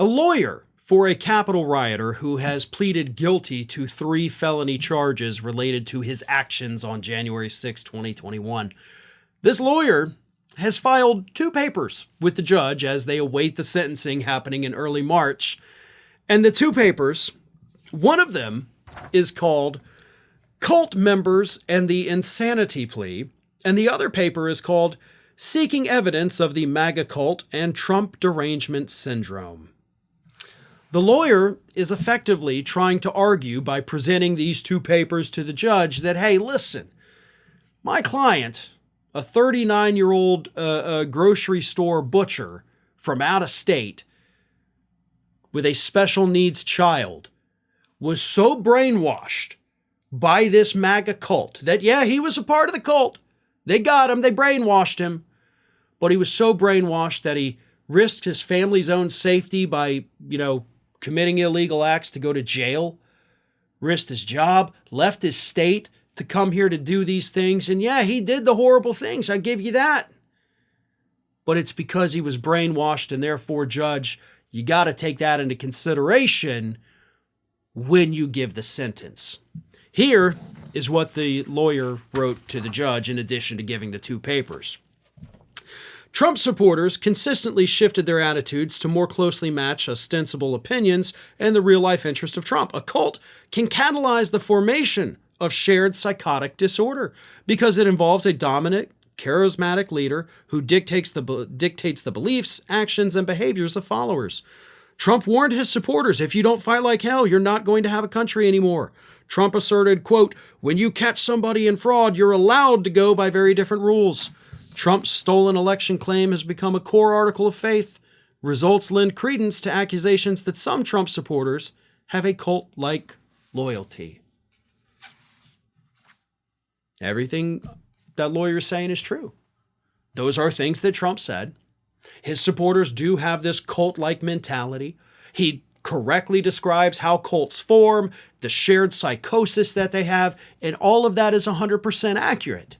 A lawyer for a Capitol rioter who has pleaded guilty to 3 felony charges related to his actions on January 6, 2021. This lawyer has filed 2 papers with the judge as they await the sentencing happening in early March. And the 2 papers, one of them is called Cult Members and the Insanity Plea, and the other paper is called Seeking Evidence of the MAGA Cult and Trump Derangement Syndrome. The lawyer is effectively trying to argue by presenting these 2 papers to the judge that, hey, listen, my client, a 39-year-old grocery store butcher from out of state with a special needs child, was so brainwashed by this MAGA cult that, yeah, he was a part of the cult. They got him. They brainwashed him. But he was so brainwashed that he risked his family's own safety by, committing illegal acts to go to jail, risked his job, left his state to come here to do these things. And yeah, he did the horrible things. I give you that. But it's because he was brainwashed, and therefore, judge, you got to take that into consideration when you give the sentence. Here is what the lawyer wrote to the judge in addition to giving the 2 papers. Trump supporters consistently shifted their attitudes to more closely match ostensible opinions and the real-life interest of Trump. A cult can catalyze the formation of shared psychotic disorder because it involves a dominant, charismatic leader who dictates the beliefs, actions, and behaviors of followers. Trump warned his supporters, if you don't fight like hell, you're not going to have a country anymore. Trump asserted, quote, when you catch somebody in fraud, you're allowed to go by very different rules. Trump's stolen election claim has become a core article of faith. Results lend credence to accusations that some Trump supporters have a cult-like loyalty. Everything that lawyer is saying is true. Those are things that Trump said. His supporters do have this cult-like mentality. He correctly describes how cults form, the shared psychosis that they have, and all of that is 100% accurate.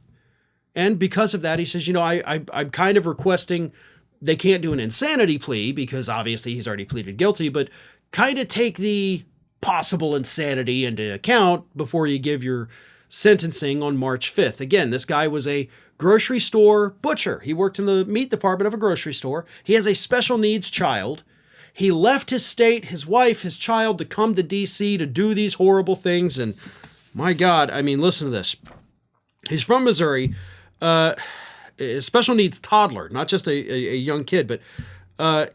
And because of that, he says, I'm kind of requesting they can't do an insanity plea because obviously he's already pleaded guilty, but kind of take the possible insanity into account before you give your sentencing on March 5th. Again, this guy was a grocery store butcher. He worked in the meat department of a grocery store. He has a special needs child. He left his state, his wife, his child to come to D.C. to do these horrible things. And my God, listen to this. He's from Missouri. A special needs toddler, not just a young kid, but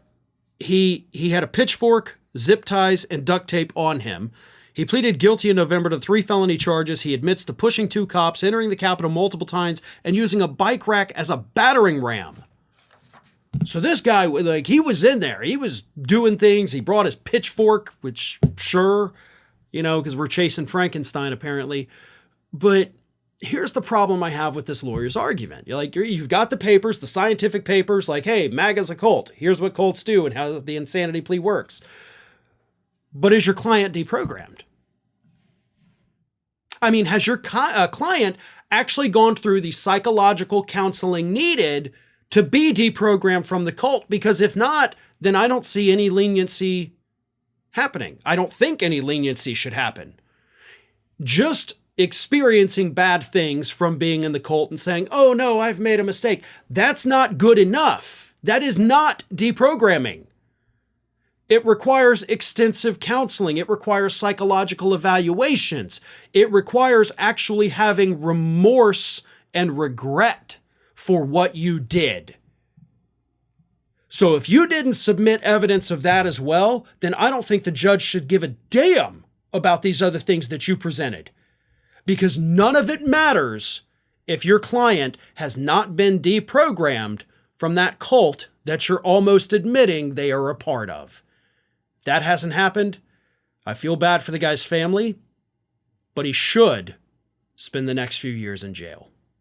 he had a pitchfork, zip ties, and duct tape on him. He pleaded guilty in November to 3 felony charges. He admits to pushing 2 cops, entering the Capitol multiple times, and using a bike rack as a battering ram. So this guy, he was in there. He was doing things. He brought his pitchfork, which, sure, because we're chasing Frankenstein, apparently. But here's the problem I have with this lawyer's argument. You've got the papers, the scientific papers, like, hey, MAGA's a cult. Here's what cults do and how the insanity plea works. But is your client deprogrammed? Has your client actually gone through the psychological counseling needed to be deprogrammed from the cult? Because if not, then I don't see any leniency happening. I don't think any leniency should happen. Just experiencing bad things from being in the cult and saying, oh no, I've made a mistake. That's not good enough. That is not deprogramming. It requires extensive counseling. It requires psychological evaluations. It requires actually having remorse and regret for what you did. So if you didn't submit evidence of that as well, then I don't think the judge should give a damn about these other things that you presented. Because none of it matters if your client has not been deprogrammed from that cult that you're almost admitting they are a part of. If that hasn't happened, I feel bad for the guy's family, but he should spend the next few years in jail.